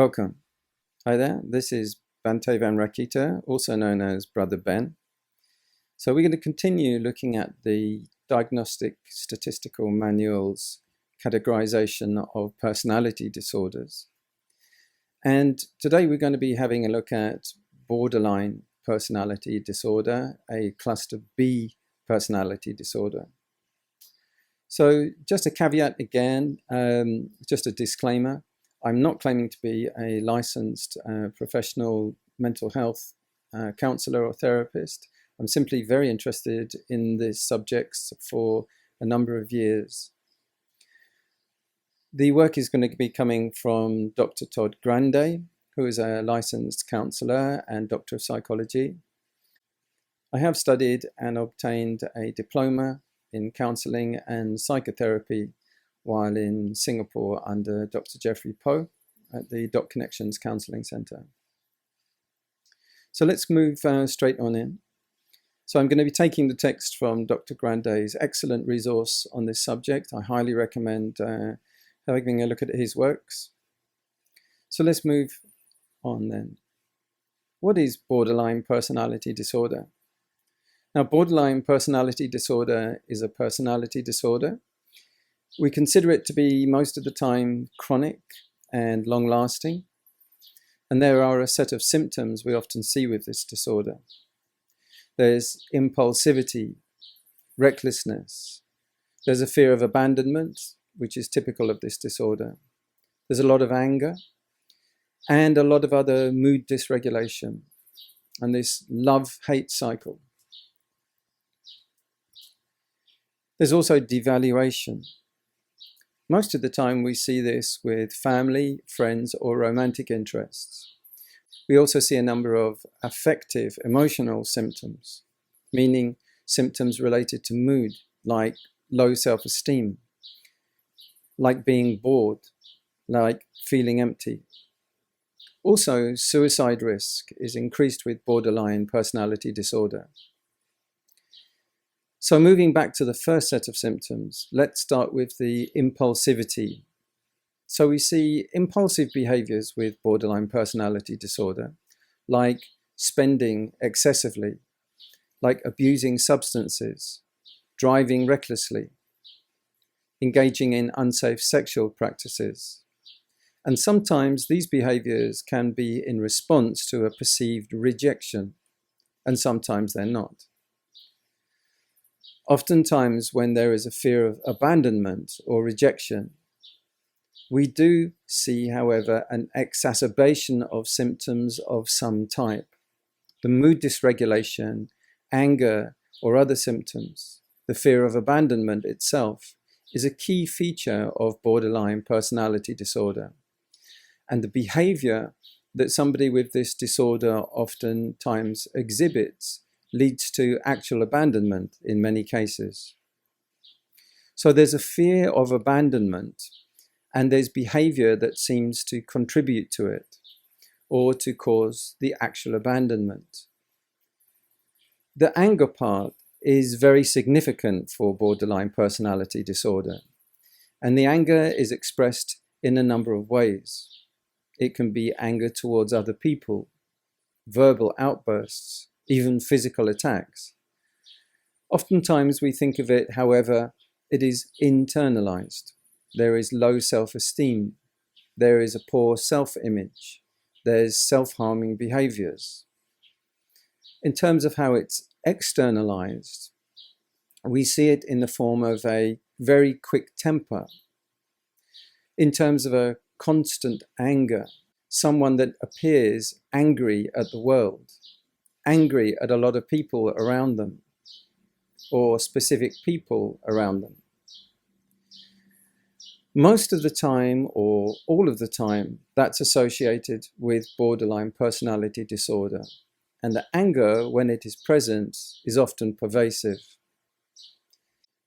Welcome. Hi there, this is Bante van Rakkhita, also known as Brother Ben. So we're going to continue looking at the Diagnostic Statistical Manual's categorization of personality disorders. And today we're going to be having a look at borderline personality disorder, a cluster B personality disorder. So just a caveat again, just a disclaimer. I'm not claiming to be a licensed professional mental health counselor or therapist. I'm simply very interested in these subjects for a number of years. The work is going to be coming from Dr. Todd Grande, who is a licensed counselor and doctor of psychology. I have studied and obtained a diploma in counseling and psychotherapy while in Singapore under Dr. Jeffrey Poe at the Dot Connections Counseling Center. So let's move straight on in. So I'm going to be taking the text from Dr. Grande's excellent resource on this subject. I highly recommend having a look at his works. So let's move on then. What is borderline personality disorder? Now, borderline personality disorder is a personality disorder. We consider it to be most of the time chronic and long-lasting, and there are a set of symptoms we often see with this disorder. There's impulsivity, recklessness. There's a fear of abandonment, which is typical of this disorder. There's a lot of anger and a lot of other mood dysregulation and this love-hate cycle. There's also devaluation. Most of the time we see this with family, friends, or romantic interests. We also see a number of affective, emotional symptoms, meaning symptoms related to mood, like low self-esteem, like being bored, like feeling empty. Also, suicide risk is increased with borderline personality disorder. So moving back to the first set of symptoms, let's start with the impulsivity. So we see impulsive behaviors with borderline personality disorder, like spending excessively, like abusing substances, driving recklessly, engaging in unsafe sexual practices. And sometimes these behaviors can be in response to a perceived rejection, and sometimes they're not. Oftentimes, when there is a fear of abandonment or rejection, we do see, however, an exacerbation of symptoms of some type. The mood dysregulation, anger, or other symptoms, the fear of abandonment itself, is a key feature of borderline personality disorder. And the behavior that somebody with this disorder oftentimes exhibits leads to actual abandonment in many cases. So there's a fear of abandonment, and there's behavior that seems to contribute to it or to cause the actual abandonment. The anger part is very significant for borderline personality disorder, and the anger is expressed in a number of ways. It can be anger towards other people, verbal outbursts, even physical attacks. Oftentimes we think of it, however, it is internalized. There is low self-esteem. There is a poor self-image. There's self-harming behaviors. In terms of how it's externalized, we see it in the form of a very quick temper. In terms of a constant anger, someone that appears angry at the world, angry at a lot of people around them, or specific people around them. Most of the time, or all of the time, that's associated with borderline personality disorder. And the anger, when it is present, is often pervasive.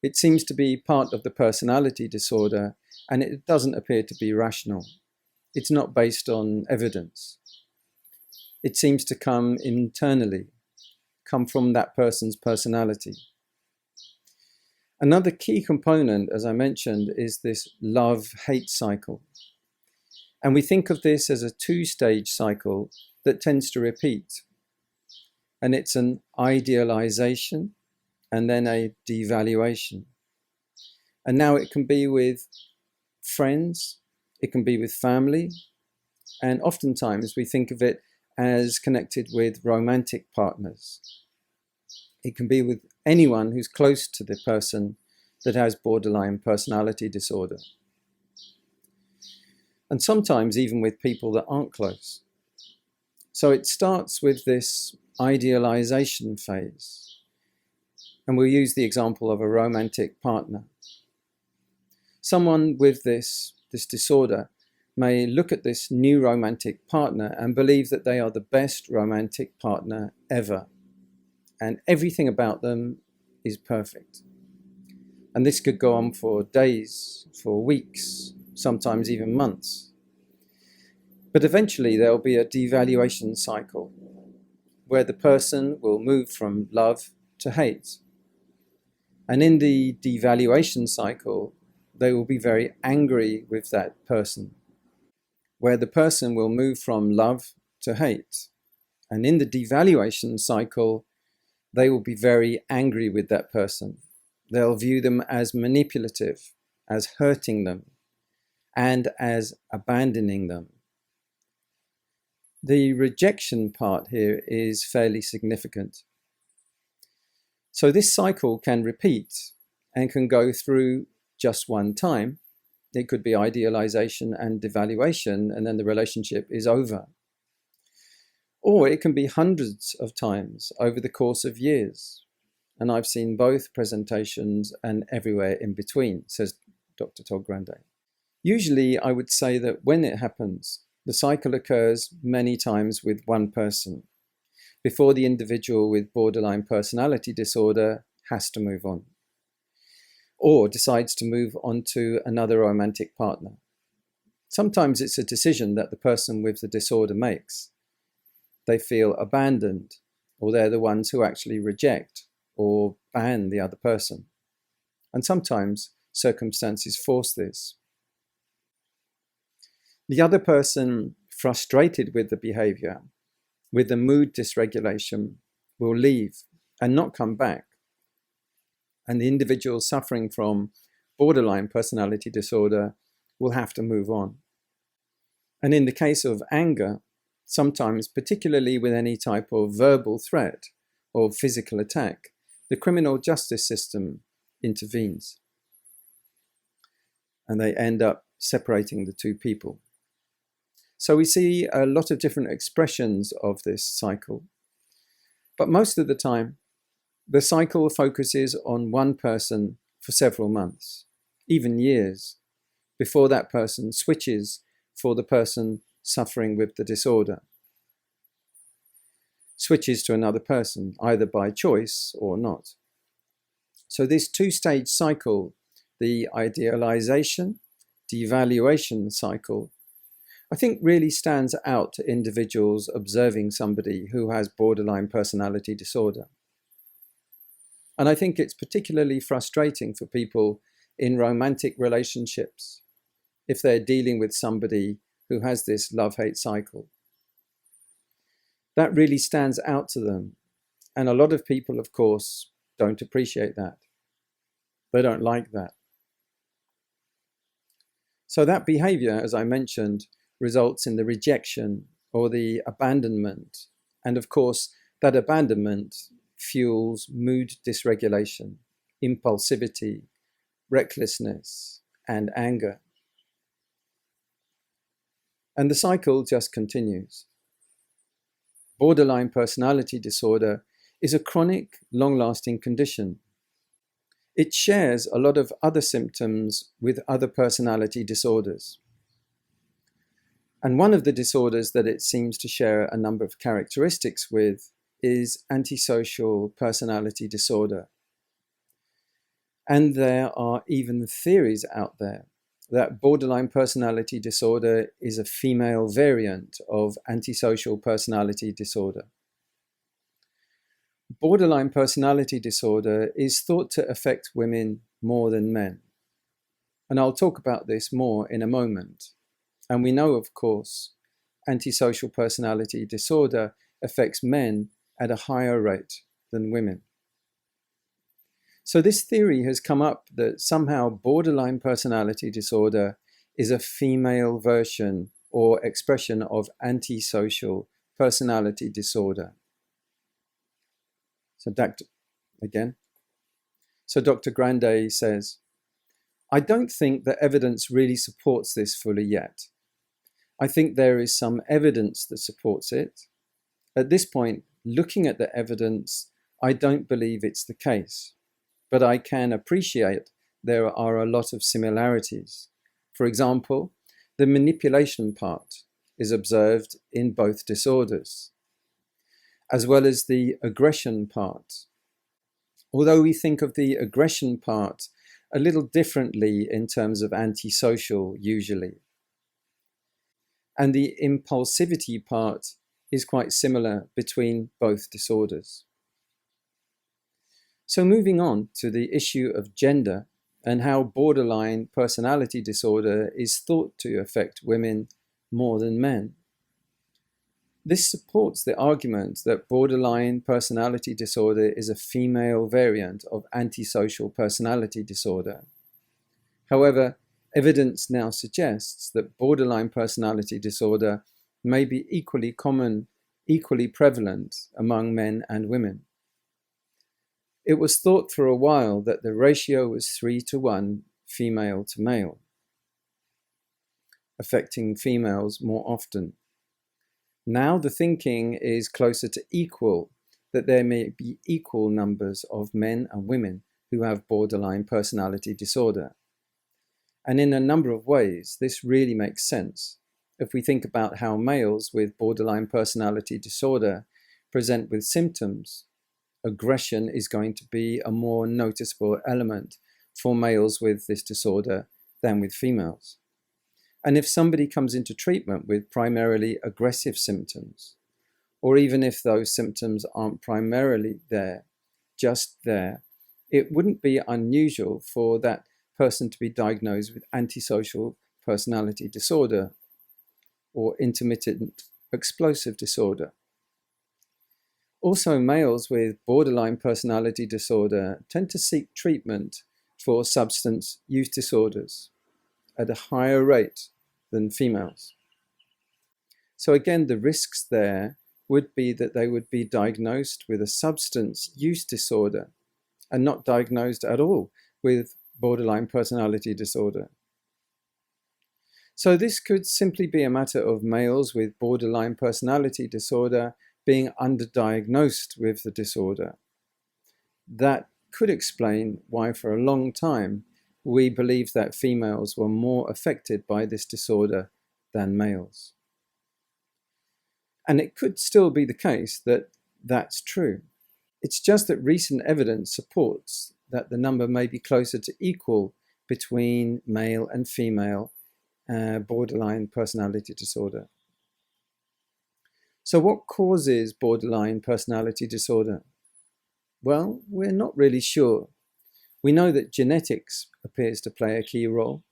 It seems to be part of the personality disorder, and it doesn't appear to be rational. It's not based on evidence. It seems to come internally, come from that person's personality. Another key component, as I mentioned, is this love-hate cycle. And we think of this as a two-stage cycle that tends to repeat. And it's an idealization and then a devaluation. And now it can be with friends, it can be with family, and oftentimes we think of it as connected with romantic partners. It can be with anyone who's close to the person that has borderline personality disorder. And sometimes even with people that aren't close. So it starts with this idealization phase. And we'll use the example of a romantic partner. Someone with this disorder may look at this new romantic partner and believe that they are the best romantic partner ever. And everything about them is perfect. And this could go on for days, for weeks, sometimes even months. But eventually there'll be a devaluation cycle where the person will move from love to hate. And in the devaluation cycle, they will be very angry with that person, where the person will move from love to hate. And in the devaluation cycle, they will be very angry with that person. They'll view them as manipulative, as hurting them, and as abandoning them. The rejection part here is fairly significant. So this cycle can repeat and can go through just one time. It could be idealization and devaluation, and then the relationship is over. Or it can be hundreds of times over the course of years. And I've seen both presentations and everywhere in between, says Dr. Todd Grande. Usually I would say that when it happens, the cycle occurs many times with one person before the individual with borderline personality disorder has to move on, or decides to move on to another romantic partner. Sometimes it's a decision that the person with the disorder makes. They feel abandoned, or they're the ones who actually reject or ban the other person. And sometimes circumstances force this. The other person, frustrated with the behavior, with the mood dysregulation, will leave and not come back. And the individual suffering from borderline personality disorder will have to move on. And in the case of anger, sometimes, particularly with any type of verbal threat or physical attack, the criminal justice system intervenes. And they end up separating the two people. So we see a lot of different expressions of this cycle. But most of the time, the cycle focuses on one person for several months, even years, before that person switches for the person suffering with the disorder. Switches to another person, either by choice or not. So this two-stage cycle, the idealization, devaluation cycle, I think really stands out to individuals observing somebody who has borderline personality disorder. And I think it's particularly frustrating for people in romantic relationships if they're dealing with somebody who has this love-hate cycle. That really stands out to them. And a lot of people, of course, don't appreciate that. They don't like that. So that behavior, as I mentioned, results in the rejection or the abandonment. And of course, that abandonment fuels mood dysregulation, impulsivity, recklessness, and anger. And the cycle just continues. Borderline personality disorder is a chronic, long-lasting condition. It shares a lot of other symptoms with other personality disorders. And one of the disorders that it seems to share a number of characteristics with is antisocial personality disorder. And there are even theories out there that borderline personality disorder is a female variant of antisocial personality disorder. Borderline personality disorder is thought to affect women more than men. And I'll talk about this more in a moment. And we know, of course, antisocial personality disorder affects men at a higher rate than women. So this theory has come up that somehow borderline personality disorder is a female version or expression of antisocial personality disorder. So Dr. Grande says, I don't think that evidence really supports this fully yet. I think there is some evidence that supports it. At this point, looking at the evidence, I don't believe it's the case, but I can appreciate there are a lot of similarities. For example, the manipulation part is observed in both disorders, as well as the aggression part. Although we think of the aggression part a little differently in terms of antisocial usually. And the impulsivity part is quite similar between both disorders. So moving on to the issue of gender and how borderline personality disorder is thought to affect women more than men. This supports the argument that borderline personality disorder is a female variant of antisocial personality disorder. However, evidence now suggests that borderline personality disorder may be equally common, equally prevalent among men and women. It was thought for a while that the ratio was 3-to-1 female to male, affecting females more often. Now the thinking is closer to equal, that there may be equal numbers of men and women who have borderline personality disorder. And in a number of ways, this really makes sense if we think about how males with borderline personality disorder present with symptoms. Aggression is going to be a more noticeable element for males with this disorder than with females. And if somebody comes into treatment with primarily aggressive symptoms, or even if those symptoms aren't primarily there, just there, it wouldn't be unusual for that person to be diagnosed with antisocial personality disorder or intermittent explosive disorder. Also, males with borderline personality disorder tend to seek treatment for substance use disorders at a higher rate than females. So again, the risks there would be that they would be diagnosed with a substance use disorder and not diagnosed at all with borderline personality disorder. So this could simply be a matter of males with borderline personality disorder being underdiagnosed with the disorder. That could explain why for a long time we believed that females were more affected by this disorder than males. And it could still be the case that that's true. It's just that recent evidence supports that the number may be closer to equal between male and female borderline personality disorder. So what causes borderline personality disorder? Well, we're not really sure. We know that genetics appears to play a key role.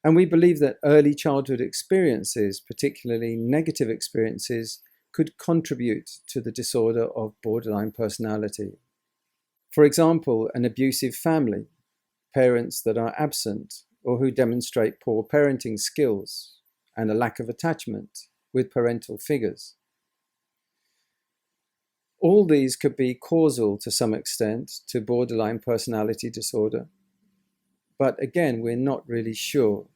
And we believe that early childhood experiences, particularly negative experiences, could contribute to the disorder of borderline personality. For example, an abusive family, parents that are absent or who demonstrate poor parenting skills and a lack of attachment with parental figures. All these could be causal to some extent to borderline personality disorder. But again, we're not really sure.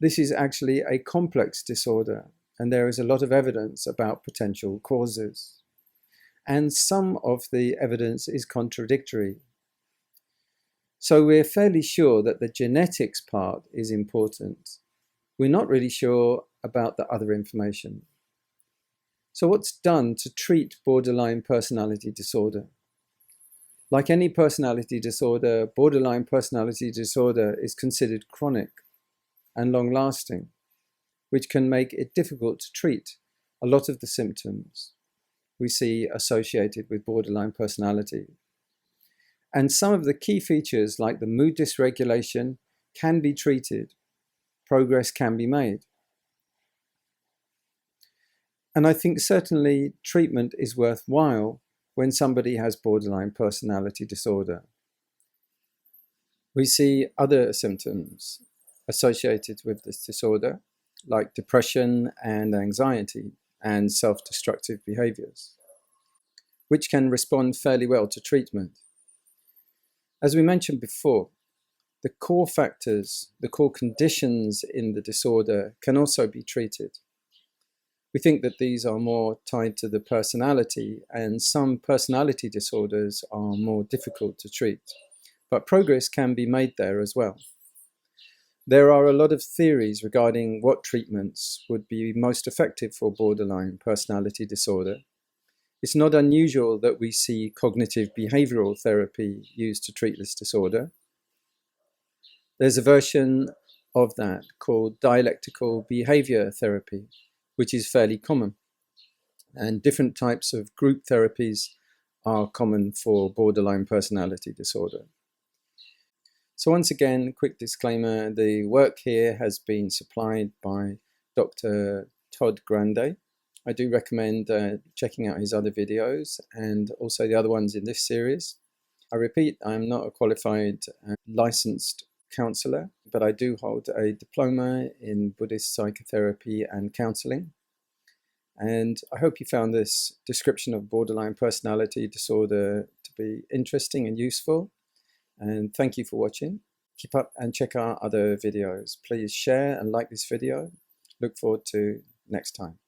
This is actually a complex disorder, and there is a lot of evidence about potential causes. And some of the evidence is contradictory. So we're fairly sure that the genetics part is important. We're not really sure about the other information. So what's done to treat borderline personality disorder? Like any personality disorder, borderline personality disorder is considered chronic and long-lasting, which can make it difficult to treat a lot of the symptoms we see associated with borderline personality. And some of the key features like the mood dysregulation can be treated, progress can be made. And I think certainly treatment is worthwhile when somebody has borderline personality disorder. We see other symptoms associated with this disorder, like depression and anxiety and self-destructive behaviors, which can respond fairly well to treatment. As we mentioned before, the core factors, the core conditions in the disorder can also be treated. We think that these are more tied to the personality, and some personality disorders are more difficult to treat, but progress can be made there as well. There are a lot of theories regarding what treatments would be most effective for borderline personality disorder. It's not unusual that we see cognitive behavioral therapy used to treat this disorder. There's a version of that called dialectical behavior therapy, which is fairly common. And different types of group therapies are common for borderline personality disorder. So once again, quick disclaimer, the work here has been supplied by Dr. Todd Grande. I do recommend checking out his other videos and also the other ones in this series. I repeat, I'm not a qualified licensed counselor, but I do hold a diploma in Buddhist psychotherapy and counseling. And I hope you found this description of borderline personality disorder to be interesting and useful. And thank you for watching. Keep up and check our other videos. Please share and like this video. Look forward to next time.